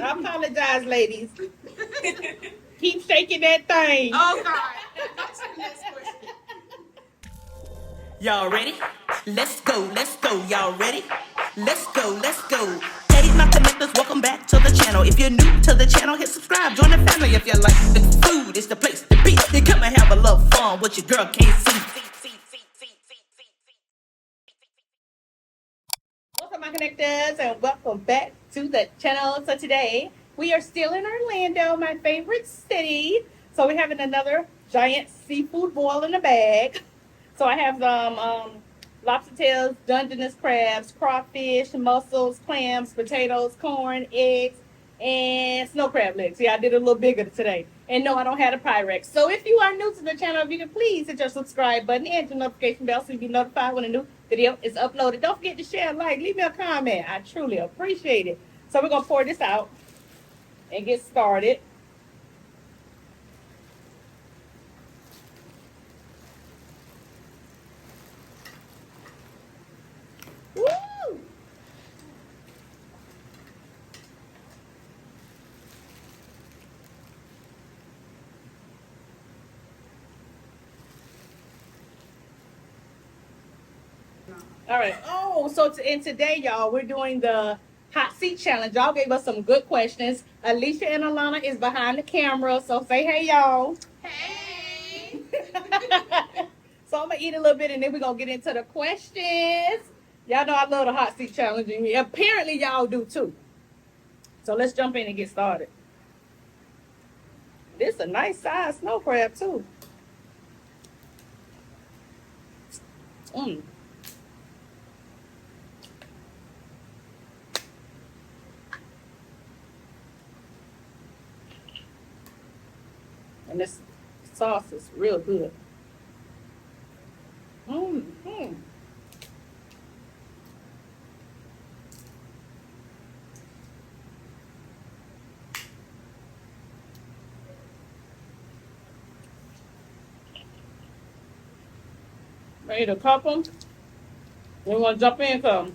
I apologize, ladies. Keep shaking that thing. Oh, God. That's the next question. Y'all ready? Let's go, let's go. Y'all ready? Let's go, let's go. Hey, my connectors, welcome back to the channel. If you're new to the channel, hit subscribe, join the family. If you like the food, it's the place to be. You come and have a little fun, what your girl can't see. Welcome, my connectors, and welcome back to the channel. So today we are still in Orlando, my favorite city. So we're having another giant seafood boil in a bag. So I have some lobster tails, Dungeness crabs, crawfish, mussels, clams, potatoes, corn, eggs, and snow crab legs. Yeah, I did a little bigger today. And no, I don't have a Pyrex. So if you are new to the channel, if you can please hit your subscribe button and the notification bell so you be notified when a new video is uploaded. Don't forget to share, like, leave me a comment. I truly appreciate it. So we're going to pour this out and get started. Woo! All right. Oh, so and today, y'all, we're doing the hot seat challenge. Y'all gave us some good questions. Alicia and Alana is behind the camera, so say hey, y'all. Hey. So I'm gonna eat a little bit, and then we're gonna get into the questions. Y'all know I love the hot seat challenge, and apparently y'all do too. So let's jump in and get started. This is a nice size snow crab too. Mmm. And this sauce is real good. Mm-hmm. Made a couple. We want to jump in because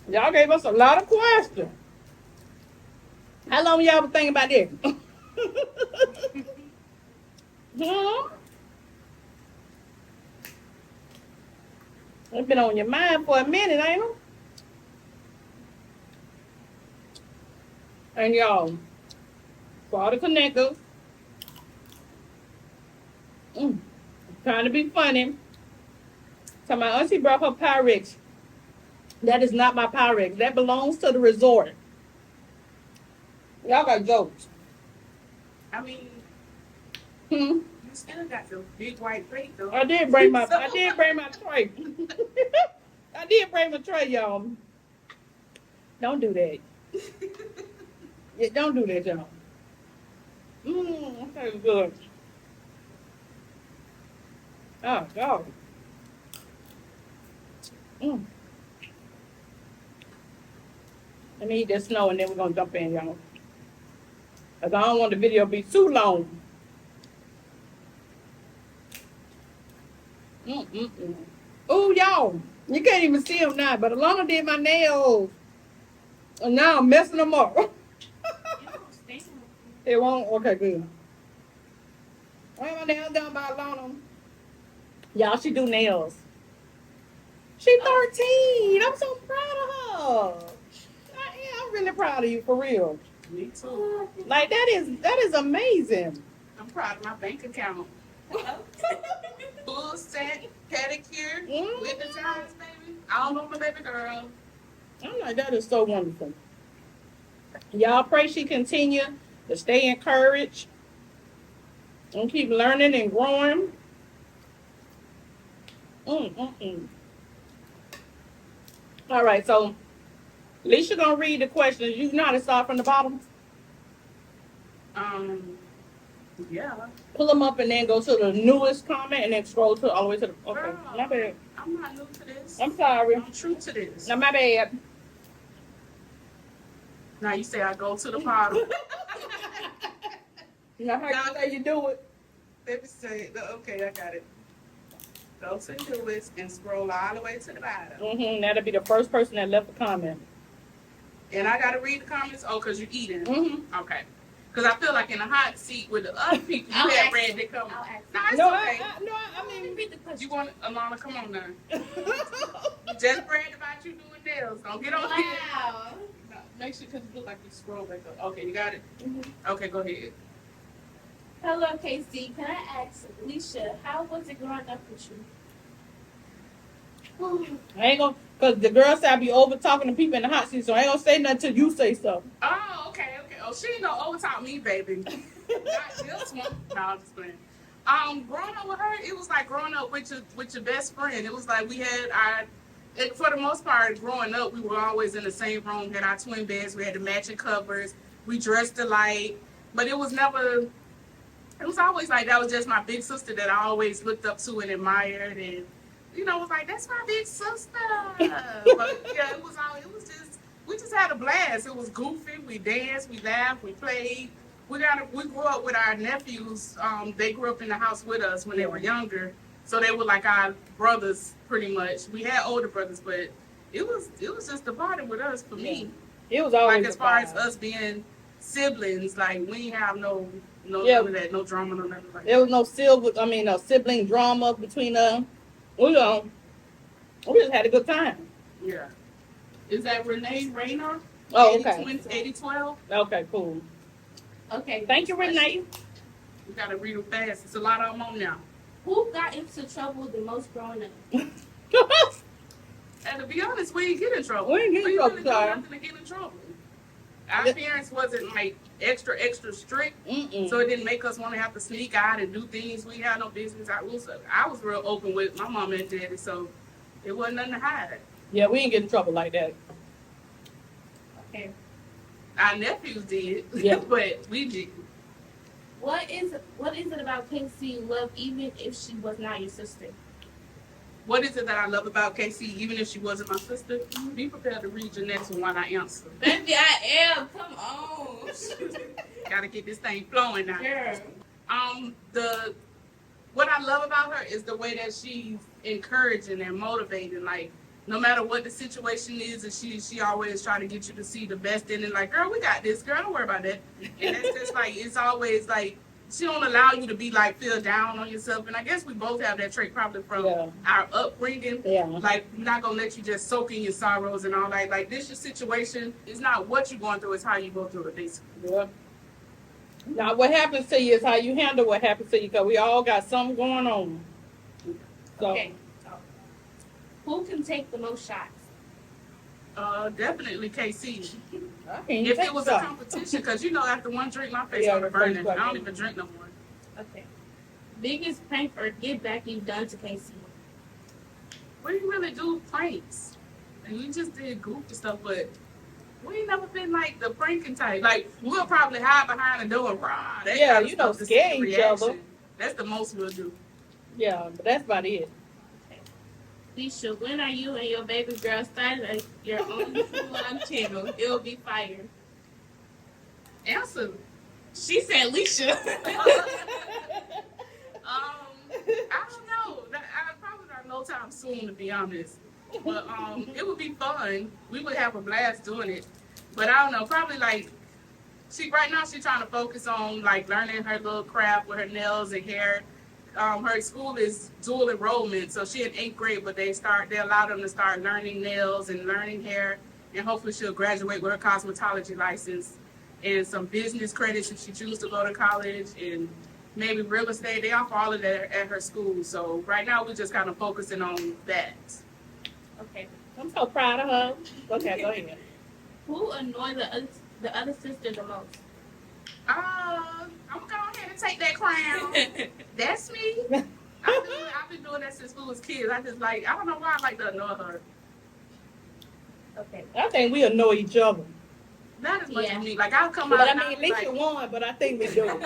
y'all gave us a lot of questions. How long y'all been thinking about this? Hmm? It's been on your mind for a minute, ain't it? And y'all, for all the connectors, trying to be funny. So my auntie brought her Pyrex. That is not my Pyrex. That belongs to the resort. Y'all got jokes. I mean, Hmm? you still got the big white plate, though. I did bring my tray. I did bring my tray, y'all. Don't do that. Yeah, don't do that, y'all. That was good. Oh, God. Mm. Let me eat that snow and then we're going to jump in, y'all. Because I don't want the video to be too long. Oh, y'all. You can't even see them now, but Alana did my nails. And now I'm messing them up. It won't? Okay, good. I have my nails done by Alana. Y'all, she do nails. She 13. I'm so proud of her. I'm really proud of you, for real. Me too. Like, that is amazing. I'm proud of my bank account. Full set, pedicure, with the ties, baby. All over, baby girl. I'm like, that is so wonderful. Y'all pray she continue to stay encouraged and keep learning and growing. All right, so Alicia gonna read the questions. You know how to start from the bottom? Yeah. Pull them up and then go to the newest comment and then scroll to all the way to the. Okay, Girl, my bad. I'm not new to this. I'm sorry. I'm true to this. No, my bad. Now you say I go to the bottom. Now how you say you do it? Let me say, okay, I got it. Go to the newest and scroll all the way to the bottom. That'll be the first person that left a comment. And I gotta read the comments. Oh, cause you're eating. Mm-hmm. Okay. Cause I feel like in the hot seat with the other people, you had read the comments. No, it's No, okay. I mean, Repeat the question. You want Alana? Come on now. You just bragged about you doing nails. Don't get on here. Wow. No, make sure, cause you look like you scroll back up. Okay, you got it. Mm-hmm. Okay, go ahead. Hello, KC. Can I ask Alicia, how was it growing up with you? I ain't gonna, cause the girl said I be over talking to people in the hot seat, so I ain't gonna say nothing till you say something. Oh, okay. Oh, she ain't gonna overtalk me, baby. Not this one. No, I'm just playing. Growing up with her, it was like growing up with your best friend. It was like we had for the most part, growing up, we were always in the same room, had our twin beds, we had the matching covers, we dressed alike, but it was always like that was just my big sister that I always looked up to and admired, and it was like, that's my big sister. But yeah, we just had a blast. It was goofy. We danced, we laughed, we played. We grew up with our nephews. They grew up in the house with us when they were younger, so they were like our brothers pretty much. We had older brothers, but it was just a party with us for me. It was always like as far as us being siblings, like we didn't have no none of that, no drama, no nothing like that. There was no sibling drama between them. We just had a good time. Yeah. Is that Renee Rayner? Oh, okay. 8012? Okay, cool. Okay. Thank you, Renee. We gotta read them fast. It's a lot of them on now. Who got into trouble the most growing up? And to be honest, we didn't get in trouble. We didn't get in trouble, really do sorry. nothing to get in trouble. Our parents wasn't like extra strict, so it didn't make us want to have to sneak out and do things we had no business. I was real open with my mom and daddy, so it wasn't nothing to hide. Yeah, we didn't get in trouble like that. Okay. Our nephews did, Yeah. but we didn't. What is it about KC you love even if she was not your sister? What is it that I love about Casey, even if she wasn't my sister? Be prepared to read your next one while I answer. Baby, I am. Come on. Gotta get this thing flowing now. Girl. What I love about her is the way that she's encouraging and motivating. Like, no matter what the situation is, and she always try to get you to see the best in it. Like, girl, we got this. Girl, don't worry about that. And that's just like, it's always like, she don't allow you to be like, feel down on yourself. And I guess we both have that trait probably from our upbringing. Yeah. Like, we're not gonna let you just soak in your sorrows and all that. Like, this your situation. It's not what you're going through, it's how you go through it, basically. Yeah. Now, what happens to you is how you handle what happens to you, because we all got something going on. So, Okay. Who can take the most shots? Definitely KC. I can't If take it was some. a competition, because after one drink, my face Yeah, on the the face burning. I burning. don't even drink no more. Okay. Biggest prank or give back you've done to KC? We didn't really do pranks. And we just did goofy stuff, but we ain't never been like the pranking type. Like, we'll probably hide behind the door and rah. That Yeah, kind of you know, stuff to see scare the each other. reaction. That's the most we'll do. Yeah, but that's about it. Alicia, when are you and your baby girl starting your own vlog channel? It'll be fire. Answer. She said Alicia. I don't know. I probably not no time soon, to be honest. But it would be fun. We would have a blast doing it. But I don't know. Probably like right now she's trying to focus on like learning her little craft with her nails and hair. Her school is dual enrollment, so she in 8th grade, but they allow them to start learning nails and learning hair, and hopefully she'll graduate with her cosmetology license and some business credits if she chooses to go to college, and maybe real estate. They offer all of that at her school. So right now we're just kind of focusing on that. Okay. I'm so proud of her. Okay, go ahead. Who annoyed the other sister the most? I'm gonna go ahead and take that crown. That's me. I've been doing that since we was kids. I don't know why I like to annoy her. Okay. I think we annoy each other. Not as much Yeah. as me. Like, I'll come out But I and mean, I'll at be least like, you won, but I think we do.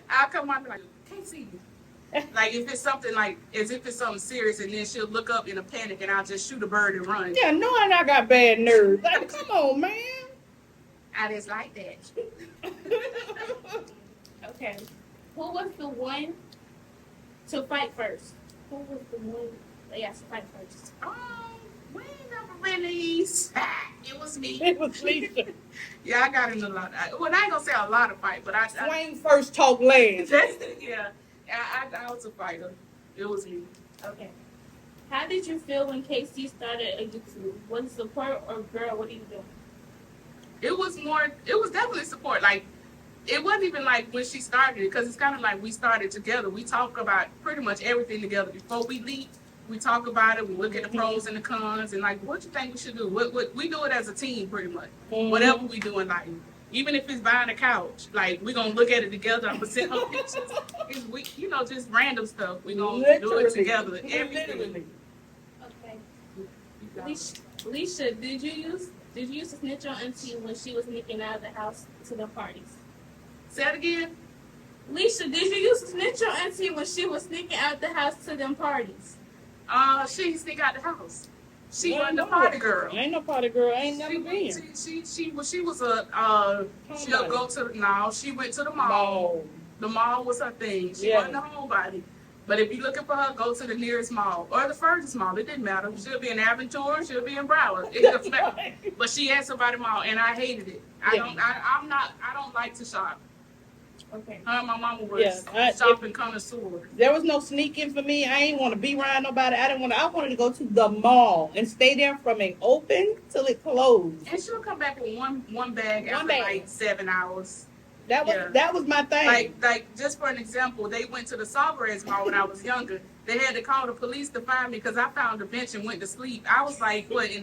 I'll come out and be like, can't see you. Like, if it's something like, as if it's something serious, and then she'll look up in a panic and I'll just shoot a bird and run. Yeah, knowing I got bad nerves. Like, come on, man. I just like that. Okay. Who was the one to fight first? Who was the one they asked to fight first? We ain't never Denise. It was me. It was Lisa. Yeah, I got in a lot. Well, I ain't gonna say a lot of fight, but I Swain first talk last. yeah, I was a fighter. It was me. Okay. How did you feel when KC started a YouTube? Was it support or girl, what are you doing? It was definitely support. Like, it wasn't even like when she started it, because it's kind of like we started together. We talk about pretty much everything together. Before we leave, we talk about it. We look at the pros and the cons and like, what you think we should do? What we do it as a team, pretty much. Whatever we do in life. Even if it's buying a couch, like, we're going to look at it together. I'm going to send her pictures. Just random stuff. We're going to do it together. Everything. Okay. Alicia, did you use to snitch on Auntie when she was sneaking out of the house to the parties? Say it again. Alicia, did you use to snitch on Auntie when she was sneaking out the house to them parties? She didn't sneak out the house. She wasn't a party girl. Ain't no party girl. Ain't never been. She went to the mall. The mall was her thing. She wasn't a homebody. But if you're looking for her, go to the nearest mall or the furthest mall. It didn't matter. She'll be in Aventura. She'll be in Broward. It doesn't matter. But she had somebody mall, and I hated it. I don't like to shop. Okay. Her and my mama was shopping connoisseurs. There was no sneaking for me. I ain't want to be around nobody. I wanted to go to the mall and stay there from it open till it closed. And she'll come back with one bag after like 7 hours. That was my thing. Like just for an example, they went to the Sawgrass Mall when I was younger. They had to call the police to find me because I found a bench and went to sleep. I was like, maybe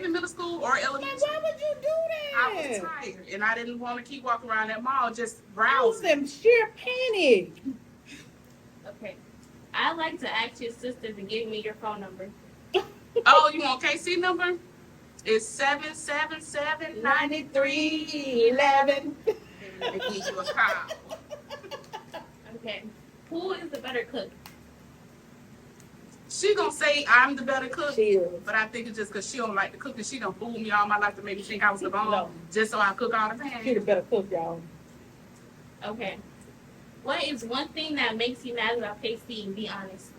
middle school or elementary. Why would you do that? I was tired and I didn't want to keep walking around that mall just I was browsing. in sheer panic. Okay. I'd like to ask your sister to give me your phone number. Oh, you want KC number? It's 777-9311. Let me give you a call. Okay. Who is the better cook? She gonna say I'm the better cook, She is. but I think it's just because she don't like to cook and she done fooled me all my life to make me think I was the bomb, No. just so I cook all the She pans. the better cook, y'all. Okay. What is one thing that makes you mad about KC? Be honest.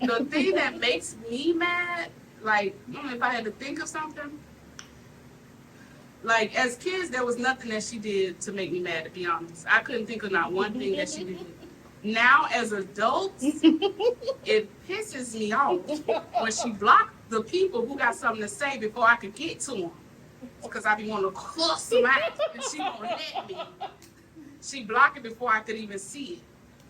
The thing that makes me mad, like, if I had to think of something, like, as kids, there was nothing that she did to make me mad, to be honest. I couldn't think of not one thing that she did. Now, as adults, it pisses me off when she blocked the people who got something to say before I could get to them. Because I be wanting to cuss them out, and she won't let me. She blocked it before I could even see it.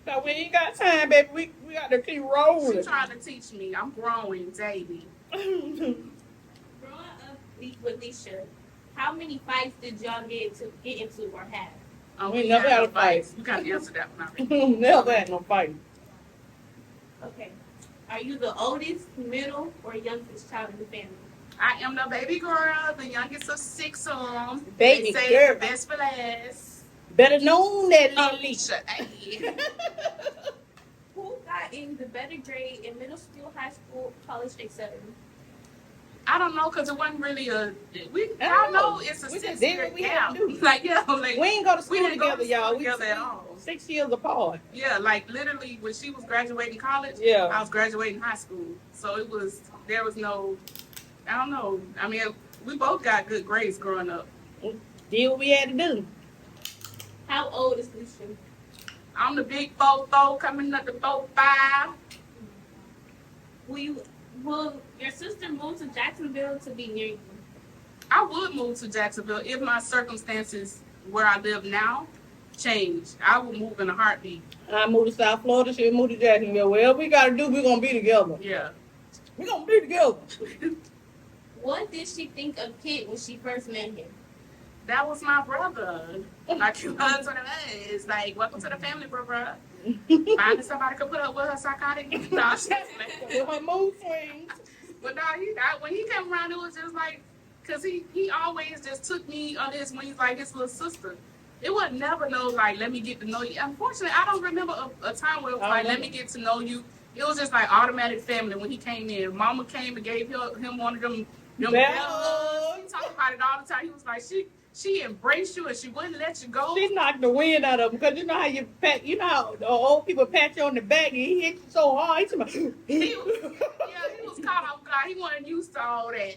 So we ain't got time, baby. We got to keep rolling. She trying to teach me. I'm growing daily. Growing up with Alicia, how many fights did y'all get into or have? We never had a fight. You got to answer that one already. Never had no fight. Okay. Are you the oldest, middle, or youngest child in the family? I am the baby girl, the youngest of 6 of them. Baby they say girl. the best for last. Better known that Lily. Alicia, hey. Who got in the better grade in middle school, high school, college, etc.? I don't know, because it wasn't really I don't know. know it's a We just 6 year did what we had gap. to do. Like, yeah, like, We ain't go to we school didn't go together, to y'all. school We together at all. 6 years apart. Yeah, like literally when she was graduating college, Yeah. I was graduating high school. So there was no, I don't know. I mean, we both got good grades growing up. Did what we had to do. How old is Alicia? I'm the big 4-4 coming up to 4-5. Will your sister move to Jacksonville to be near you? I would move to Jacksonville if my circumstances where I live now changed. I would move in a heartbeat. I moved to South Florida. She moved to Jacksonville. Whatever we got to do, we're going to be together. Yeah. We're going to be together. What did she think of Kit when she first met him? That was my brother. Like you was what it is. Like, welcome to the family, bro. Finding somebody could put up with her psychotic. No, With her mood swings. but no, when he came around, it was just like, because he always just took me on this when he's like his little sister. It was never no, like, let me get to know you. Unfortunately, I don't remember a time where it was like, let me get to know you. It was just like automatic family when he came in. Mama came and gave him one of them bells. He talked about it all the time. He was like, she embraced you and she wouldn't let you go. She knocked the wind out of him because you know how the old people pat you on the back and he hit you so hard. He was caught off guard. He wasn't used to all that.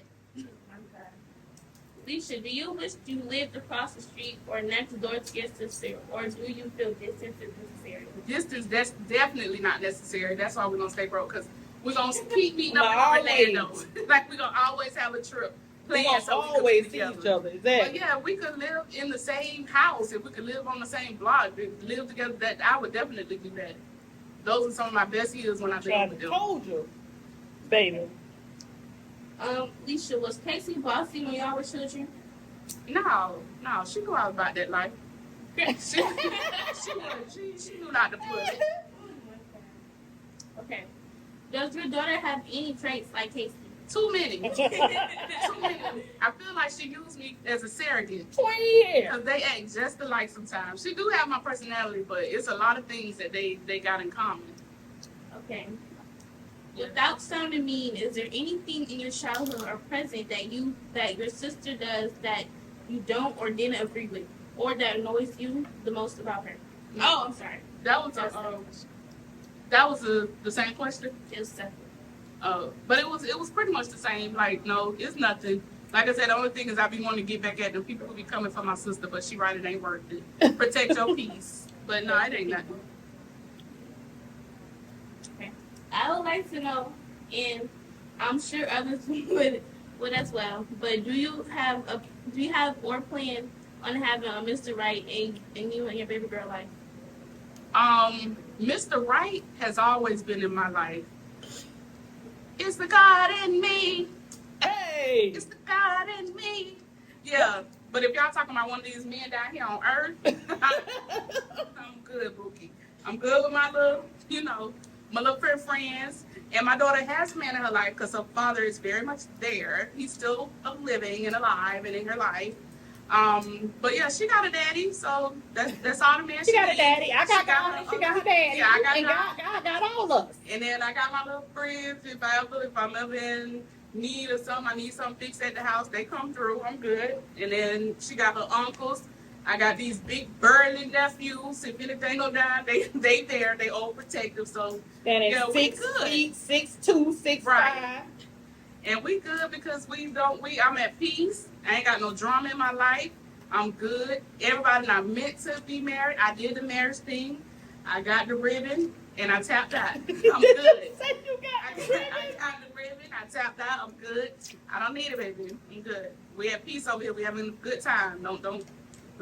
Alicia, do you wish you lived across the street or next door to your sister, or do you feel distance is necessary? Distance, that's definitely not necessary. That's why we're gonna stay broke, because we're gonna keep meeting up in Always. Orlando. Like we're gonna always have a trip We planned, gonna so we could always be see together. each other. But Exactly. yeah, we could live in the same house. If we could live on the same block, live together, that I would definitely do that. Those are some of my best years when I lived with I them. told you, baby. Alicia, was Casey bossy when y'all were children? No, she knew all about that life. She knew not to put. Okay. Does your daughter have any traits like Casey? Too many. Too many. I feel like she used me as a surrogate. 20 years. Because they act just alike sometimes. She do have my personality, but it's a lot of things that they got in common. Okay. Without sounding mean, is there anything in your childhood or present that your sister does that you don't or didn't agree with, or that annoys you the most about her? No. Oh, I'm sorry. That was the same question. It was separate. But it was pretty much the same. Like, no, it's nothing. Like I said, the only thing is I be wanting to get back at them people who be coming for my sister, but she right, it ain't worth it. Protect your peace. But no, it ain't nothing. Okay. I would like to know, and I'm sure others would as well, but do you have or plan on having a Mr. Right in you and your baby girl life? Mr. Right has always been in my life. It's the God in me. Hey. It's the God in me. Yeah, but if y'all talking about one of these men down here on earth, I'm good, Bookie. I'm good with my little, my little friends. And my daughter has a man in her life because her father is very much there. He's still living and alive and in her life. But yeah, she got a daddy, so that's all the man She got a needs. daddy. I got God. She got her daddy. Yeah, I got and God. God got all of us. And then I got my little friends. If I'm ever in need of something, I need something fixed at the house, they come through. I'm good. And then she got her uncles. I got these big burly nephews. If anything go down, they there. They all protective. So And it's yeah, we 6 good. feet, 6'2", 6'5". Right. And we good because I'm at peace. I ain't got no drama in my life. I'm good. Everybody not meant to be married. I did the marriage thing. I got the ribbon and I tapped out. I'm good. Say you got the ribbon. I got the ribbon. I tapped out. I'm good. I don't need it, baby. I'm good. We have peace over here. We having a good time. Don't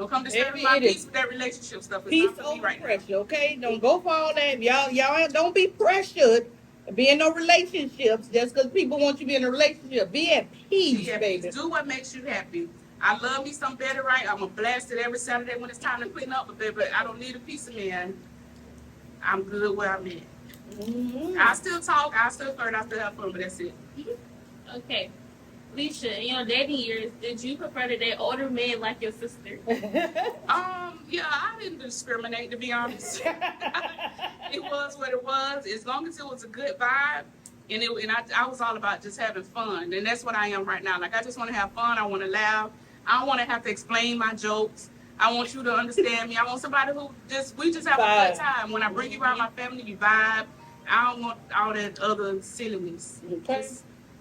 come disturbing my peace with that relationship stuff. It's Peace not for me over right pressure, okay? Don't go for all that. Y'all don't be pressured to be in no relationships just because people want you to be in a relationship. Be at peace, now. baby. Do what makes you happy. I love me some better right. I'm going to blast it every Saturday when it's time to clean up a bit, but I don't need a piece of man. I'm good where I'm at. Mm-hmm. I still talk, I still flirt, I still have fun, but that's it. Okay. Alicia, in your dating years, did you prefer to date older men like your sister? Yeah, I didn't discriminate, to be honest. It was what it was. As long as it was a good vibe, and I was all about just having fun, and that's what I am right now. Like, I just want to have fun. I want to laugh. I don't want to have to explain my jokes. I want you to understand me. I want somebody who we just have a good time. When I bring you around my family, you vibe. I don't want all that other silliness. Okay.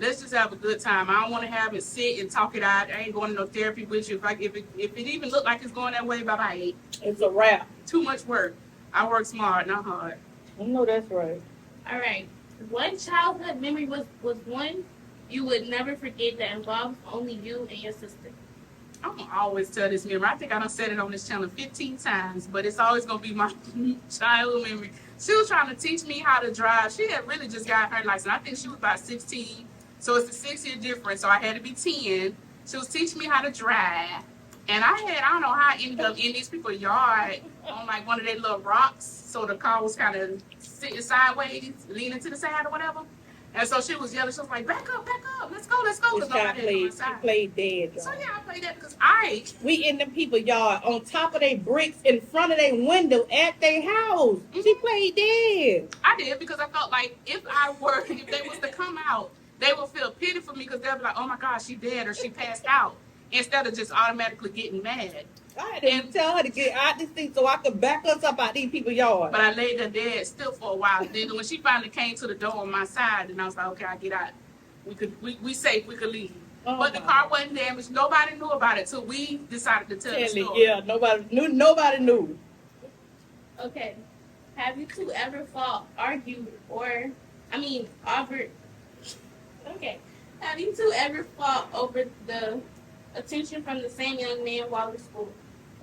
Let's just have a good time. I don't want to have it sit and talk it out. I ain't going to no therapy with you. If it even look like it's going that way, bye-bye. It's a wrap. Too much work. I work smart, not hard. I know that's right. All right. What childhood memory was one you would never forget that involves only you and your sister? I'm going to always tell this memory. I think I done said it on this channel 15 times, but it's always going to be my childhood memory. She was trying to teach me how to drive. She had really just got her license. I think she was about 16. So it's a 6-year difference. So I had to be 10. She was teaching me how to drive. And I don't know how I ended up in these people's yard on like one of their little rocks. So the car was kind of sitting sideways, leaning to the side or whatever. And so she was yelling. She was like, back up, let's go. This Because guy nobody played dead, So y'all. yeah, I played that because We in them people yard on top of their bricks in front of their window at their house. She played dead. I did because I felt like if they was to come out, they would feel pity for me because they'll be like, oh my gosh, she dead or she passed out, instead of just automatically getting mad. I had to tell her to get out this thing so I could back us up out these people's yard. But I laid her dead still for a while. Then when she finally came to the door on my side, and I was like, okay, I get out. We safe, we could leave. Oh, But the my car God. wasn't damaged. Nobody knew about it till we decided to tell the Tell it, story. yeah, nobody knew. Nobody knew. Okay. Have you two ever fought, argued, or, over, okay. Have you two ever fought over the attention from the same young man while in school?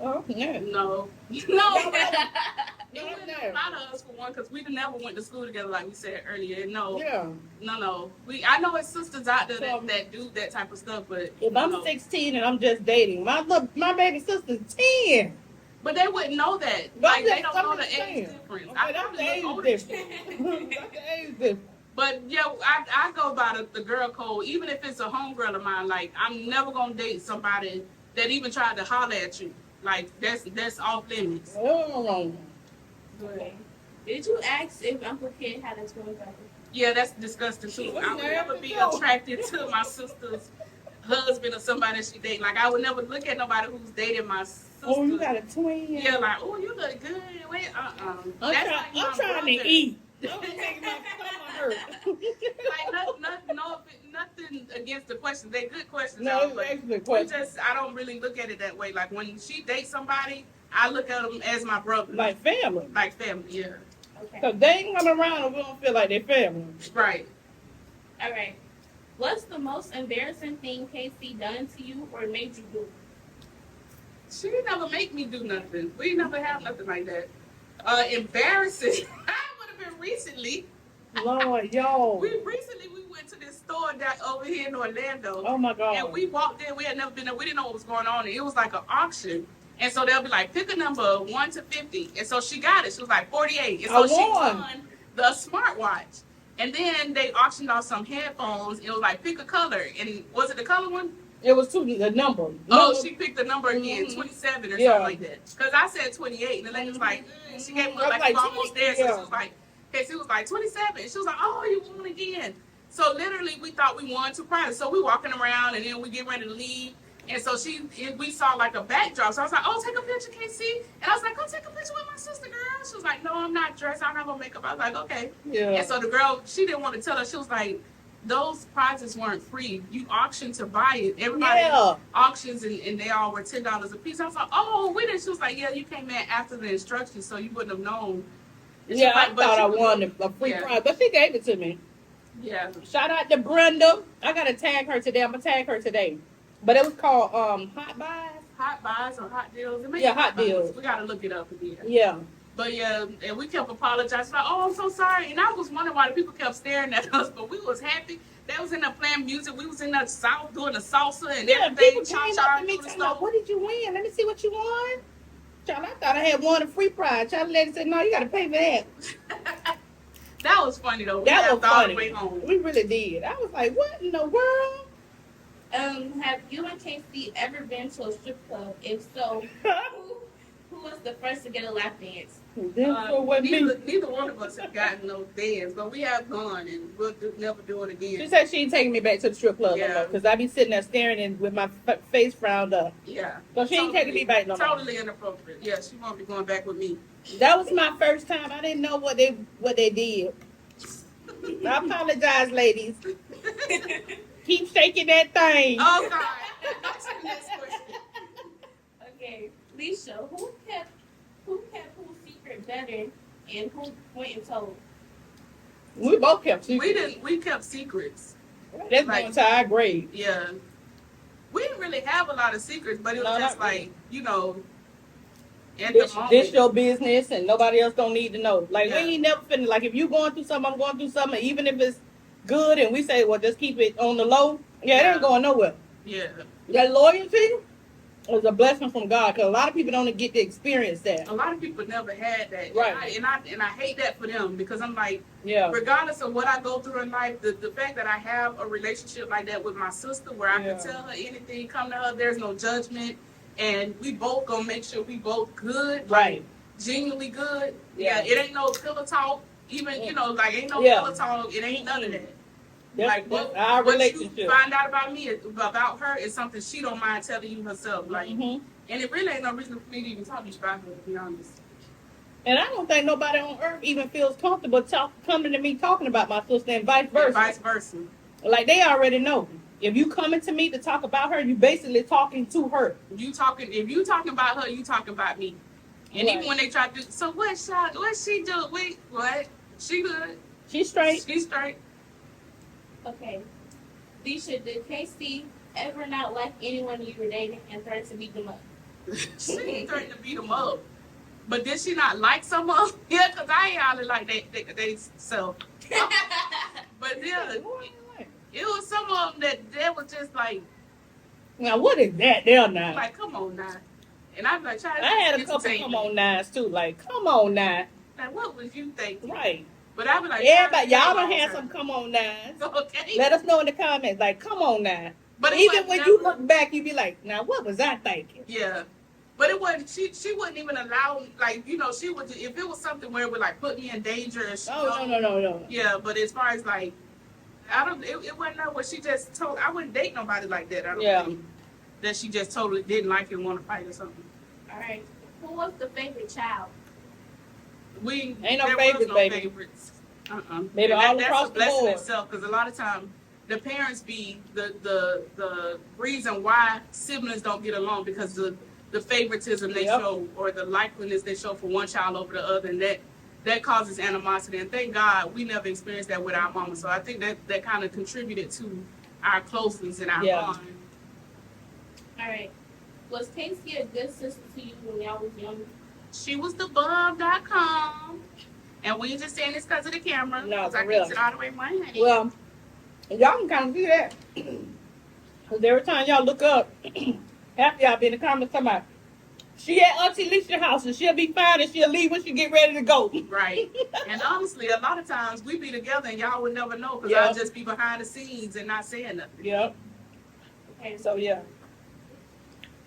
Oh, yeah. No. No. No, It no, wouldn't no. apply to us for one, because we never went to school together, like we said earlier. No, Yeah. no. I know it's sisters out there So, that do that type of stuff, but if I'm no. 16 and I'm just dating, my baby sister's 10. But they wouldn't know that. But Like they don't I'm know the just age saying. difference. Okay, I that's probably the look age older. difference. That's the age difference. But yeah, I go by the girl code. Even if it's a homegirl of mine, like I'm never gonna date somebody that even tried to holler at you. Like that's off limits. Oh, Okay. Did you ask if Uncle Kid had a twin brother? Yeah, that's disgusting too. What's I would that? never be No. attracted to my sister's husband or somebody she date. Like I would never look at nobody who's dating my sister. oh, you got a twin? Yeah, like oh you look good. Wait, I'm That's trying, like my I'm trying brother. to eat. I'm taking my stomach hurt. Like nothing against the questions. They're good questions. No, y'all, it's but actually we question. I don't really look at it that way. Like when she dates somebody, I look at them as my brother, Like family. like family. Yeah, Okay. Because they ain't coming around and we don't feel like they're family. right. All right. What's the most embarrassing thing Casey done to you or made you do? She didn't never make me do nothing. We never have nothing like that. Embarrassing. I would have been recently. Lord, yo. We went to this store down over here in Orlando. Oh, my God. And we walked in. We had never been there. We didn't know what was going on. And it was like an auction. And so they'll be like, pick a number 1 to 50. And so she got it. She was like 48. And so I she won. won the smartwatch. And then they auctioned off some headphones. It was like, pick a color. And was it the color one? It was the number. Oh, she picked the number again, Mhm. 27 or Yeah. something like that. Because I said 28. And the lady was like, she gave me I was like, like, you almost there. So yeah. she was like, Casey was like 27. She was like, oh, you won again. So literally, we thought we won 2 prizes. So we walking around, and then we get ready to leave. And so we saw like a backdrop. So I was like, oh, take a picture, Casey. And I was like, go take a picture with my sister, girl. She was like, no, I'm not dressed. I don't have no makeup. I was like, okay. Yeah. And so the girl, she didn't want to tell us. She was like, those prizes weren't free. You auctioned to buy it. Everybody Yeah. auctions, and they all were $10 a piece. I was like, oh, we didn't. She was like, yeah, you came in after the instructions, so you wouldn't have known. And she Yeah, was like, I but thought I you- won a free Yeah. prize, but she gave it to me. Yeah. Shout out to Brenda. I gotta tag her today. I'm gonna tag her today. But it was called Hot Buys. Hot buys or hot deals. It may Yeah, be hot buys. deals. We got to look it up again. Yeah. But yeah, and we kept apologizing. Like, oh, I'm so sorry. And I was wondering why the people kept staring at us, but we was happy. They was in there playing music. We was in the south doing the salsa and Yeah, everything. people came up to me talking about, what did you win? Let me see what you won. Child, I thought I had won a free prize. Child, the lady said, no, you gotta pay for that. That was funny though. We That was laughed all the funny. way home. We really did. I was like, what in the world? Have you and Casey ever been to a strip club? If so, who was the first to get a lap dance? This was me. Neither one of us have gotten no dance, but we have gone and we'll never do it again. She said she ain't taking me back to the strip club no Yeah. more because I be sitting there staring and with my face frowned up. Yeah. So she ain't taking me back no more. Totally inappropriate. Yeah, she won't be going back with me. That was my first time. I didn't know what they did. I apologize, ladies. Keep shaking that thing. Oh God. That's the next question. Okay, Lisa, who kept whose secret better, and who went and told? We both kept secrets. We kept secrets. That's like- going to our grave. Yeah. We didn't really have a lot of secrets, but it was No, just not really. like, you know, at This, the moment. this your business and nobody else don't need to know. Like Yeah. we ain't never finna, like if you going through something, I'm going through something, even if it's good and we say, well, just keep it on the low. Yeah, it Yeah. ain't going nowhere. Yeah. That loyalty is a blessing from God because a lot of people don't get to experience that. A lot of people never had that. Right. And I hate that for them because I'm like, Yeah. regardless of what I go through in life, the fact that I have a relationship like that with my sister where I Yeah. can tell her anything, come to her, there's no judgment, and we both gonna make sure we both good, Right. genuinely good. Yeah. Yeah, it ain't no pillow talk, even, you know, like ain't no Yeah. pillow talk, it ain't none of that. That's, Like that's what, our what relationship. you find out about me, about her, is something she don't mind telling you herself. Like, Mhm. and it really ain't no reason for me to even talk to you about her, to be honest. And I don't think nobody on earth even feels comfortable coming to me talking about my sister and vice versa. And vice versa. Like they already know. if you coming to me to talk about her, you basically talking to her. If you talking about her, you talking about me. And Right. even when they try to do, so what she do? Wait, what? She good. She's straight. She's straight. Okay. Disha, did Casey ever not like anyone you were dating and threaten to beat them up? She ain't threatening to beat them up. But did she not like some of them? Yeah, because I ain't all like they self. But yeah, it was some of them that was just like, Now what is that there now? like, come on now. And I'm like, I had a couple come on nines too. Like, come on now. Like, what was you thinking? Right. But I was like, Everybody, y'all done had some come on nines. Okay. Let us know in the comments. Like, come on now. But it even was when never- you look back, you be like, now what was I thinking? Yeah. But it wasn't. She wouldn't even allow. Like, you know, she would. If it was something where it would like put me in danger. And she, Oh no. Yeah, but as far as like, I don't. It wasn't that what she just told. I wouldn't date nobody like that. I don't think that she just totally didn't like it and want to fight or something. All right. Who was the favorite child? We Ain't no there favorites, was no baby. Favorites. Maybe And all that's across a the blessing board. itself, because a lot of times the parents be the reason why siblings don't get along, because the favoritism they show or the likeliness they show for one child over the other, and that causes animosity. And thank God we never experienced that with our mama. So I think that kind of contributed to our closeness and our bond. All right. Was Casey a good sister to you when y'all was young? She was the bum.com. And we ain't just saying this because of the camera. No, because for I real. can sit all the way in my hand. Well, y'all can kind of see that. Because every time y'all look up, half y'all be in the comments talking about, she at Auntie Lisa's house and she'll be fine and she'll leave when she get ready to go. Right. And honestly, a lot of times we be together and y'all would never know, because I'll just be behind the scenes and not saying nothing. Yep. Okay. So, yeah.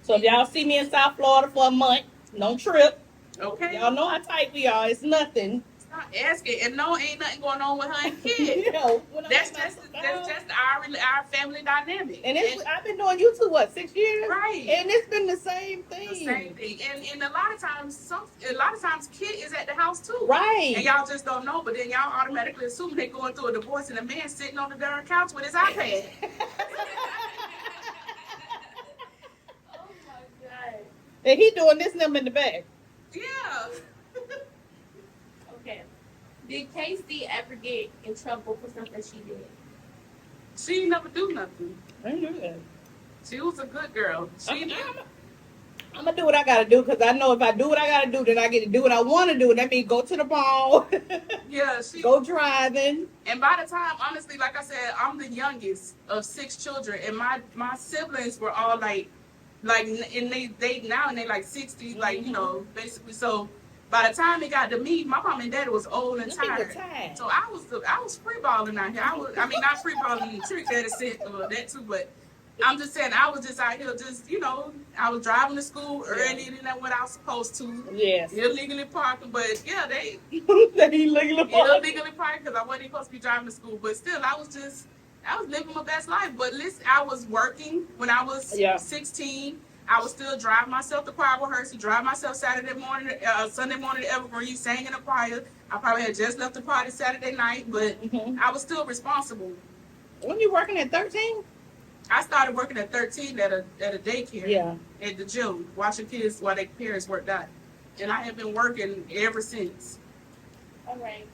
So, if y'all see me in South Florida for a month, don't trip. Okay? Y'all know how tight we are. It's nothing. Stop asking. And no, ain't nothing going on with her and kid. You know, when I'm That's at my just house. our family dynamic. And I've been doing YouTube, what, 6 years? Right. And it's been the same thing. The same thing. And a lot of times kid is at the house too. Right. And y'all just don't know, but then y'all automatically assume they going through a divorce and the man sitting on the darn couch with his iPad. Oh my God. And he doing this and them in the back. Yeah. Okay. Did Casey ever get in trouble for something she did? She ain't never do nothing. I ain't do that. She was a good girl. I'm gonna do what I gotta do, because I know if I do what I gotta do, then I get to do what I want to do. And that means go to the mall, Yeah, go driving. And by the time, honestly, like I said, I'm the youngest of 6 children, and my siblings were all like, and they now and they like 60, like, you know, basically. So by the time it got to me, my mom and daddy was old and tired. So I was free balling out here. I mean, not free balling in the trick that said that too, but I'm just saying I was just out here, just, you know, I was driving to school earlier than what I was supposed to. Yes. Illegally parking, but yeah, they illegally parking because I wasn't even supposed to be driving to school. But still, I was living my best life. But listen, I was working when I was 16. I was still driving myself to choir rehearsal, drive myself Sunday morning to Evergreen, sang in a choir. I probably had just left the party Saturday night, but I was still responsible. When you working at 13? I started working at 13 at a daycare. Yeah. At the gym, watching kids while their parents worked out. And I have been working ever since. All right.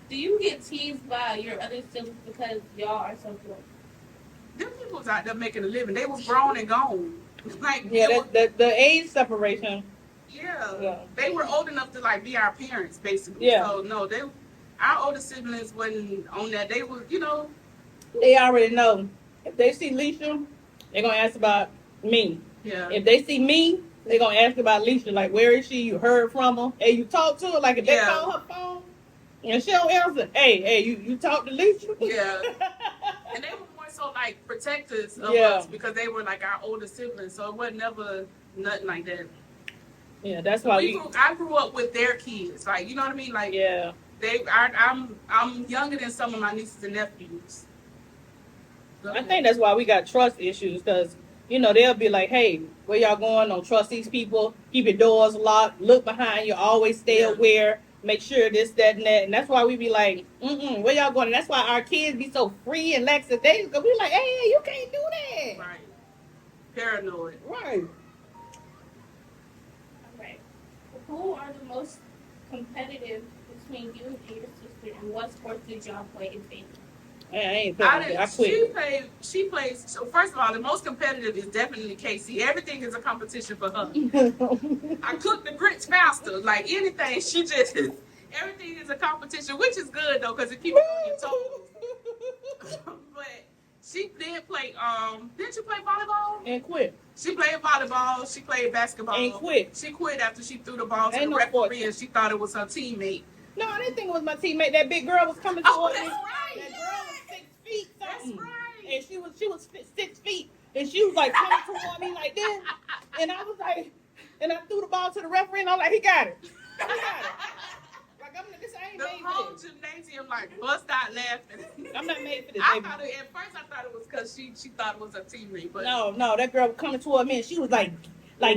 Do you get teased by your other siblings because y'all are so close? Them people was out there making a living. They was grown and gone. Like, the age separation. Yeah. They were old enough to like be our parents, basically. Yeah. So no, our older siblings wasn't on that. They were, you know. They already know. If they see Lisa, they're gonna ask about me. Yeah. If they see me, they're gonna ask about Lisa. Like, where is she? You heard from her? Hey, you talk to her? Like, if they call her phone and she don't answer, hey, you talk to Lisa? Yeah. And they were more so like protectors of us because they were like our older siblings. So it wasn't never nothing like that. Yeah, that's why I grew up with their kids. Like, you know what I mean? Like, yeah. I'm younger than some of my nieces and nephews. I think that's why we got trust issues, because, you know, they'll be like, hey, where y'all going? Don't trust these people. Keep your doors locked. Look behind you. Always stay aware. make sure this, that, and that. And that's why we be like, where y'all going? And that's why our kids be so free and lackadaisical. Because we like, hey, you can't do that. Right. Paranoid. Right. Okay. Who are the most competitive between you and your sister, and what sports did y'all play in family? I ain't playing. I quit. She plays. So first of all, the most competitive is definitely Casey. Everything is a competition for her. I cook the grits faster. Like anything, she just everything is a competition, which is good though because it keeps you on your toes. But she did play. Didn't you play volleyball? And quit. She played volleyball. She played basketball. And quit. She quit after she threw the ball to Ain't the no referee sport. and she thought it was her teammate. No, I didn't think it was my teammate. That big girl was coming Oh, towards that's me. right. That girl was 6 feet something. That's right. And she was 6 feet. And she was like coming toward me like this. And I was like, and I threw the ball to the referee and I'm like, he got it. He got it. Like, I ain't The made whole for this. gymnasium like bust out laughing. I'm not made for this, I baby. thought at first I thought it was because she thought it was her teammate, but No, that girl was coming toward me and she was like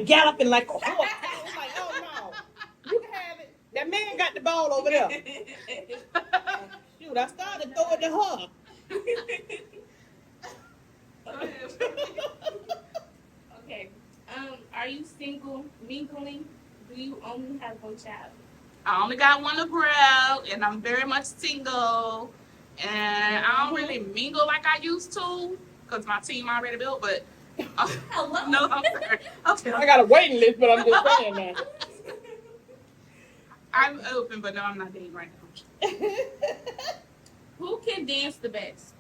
galloping like a horse. I was like, oh no. You can have it. That man got the ball over there. Shoot, I started throwing to her. Okay. Are you single, mingling? Do you only have one child? I only got one little girl, and I'm very much single, and I don't really mingle like I used to because my team already built. But Hello. no, I'm sorry. Okay, I got a waiting list, but I'm just saying now. I'm open, but no, I'm not dating right now. Who can dance the best?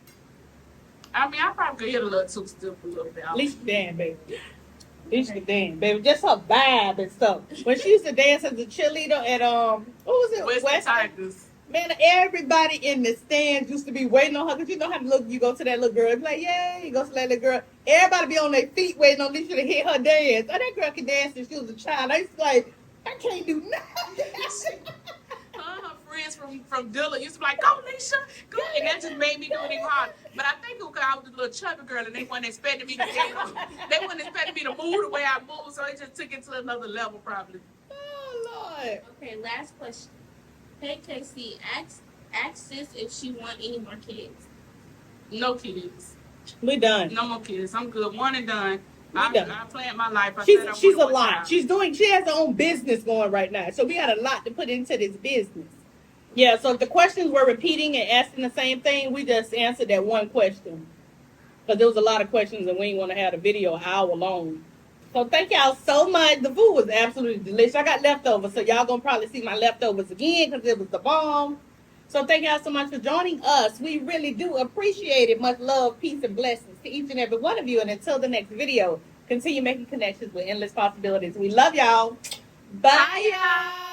I mean, I probably could hit a little too stiff a little bit. At least you dance, baby. At least you dance, baby. Just her vibe and stuff. When she used to dance as a cheerleader at what was it? West Tigers. Man, everybody in the stands used to be waiting on her because you know how to look. You go to that little girl, be like, yay, you go to that little girl. Everybody be on their feet waiting on Lisa to hit her dance. Oh, that girl can dance since she was a child. I used to be like, I can't do nothing. Her friends from Dilla used to be like, go, Lisa, go. And that just made me do it even harder. But I think it was because I was a little chubby girl and they weren't expecting me to they weren't expecting me to move the way I moved, so they just took it to another level probably. Oh, Lord. Okay, last question. Hey, Casey, ask sis if she want any more kids. No kids. We done. No more kids. I'm good. One and done. We done. I planned my life. She's a lot. She has her own business going right now. So we got a lot to put into this business. Yeah, so if the questions were repeating and asking the same thing, we just answered that one question. Because there was a lot of questions and we didn't want to have the video an hour long. So thank y'all so much. The food was absolutely delicious. I got leftovers, so y'all gonna probably see my leftovers again because it was the bomb. So thank y'all so much for joining us. We really do appreciate it. Much love, peace, and blessings to each and every one of you. And until the next video, continue making connections with endless possibilities. We love y'all. Bye, y'all.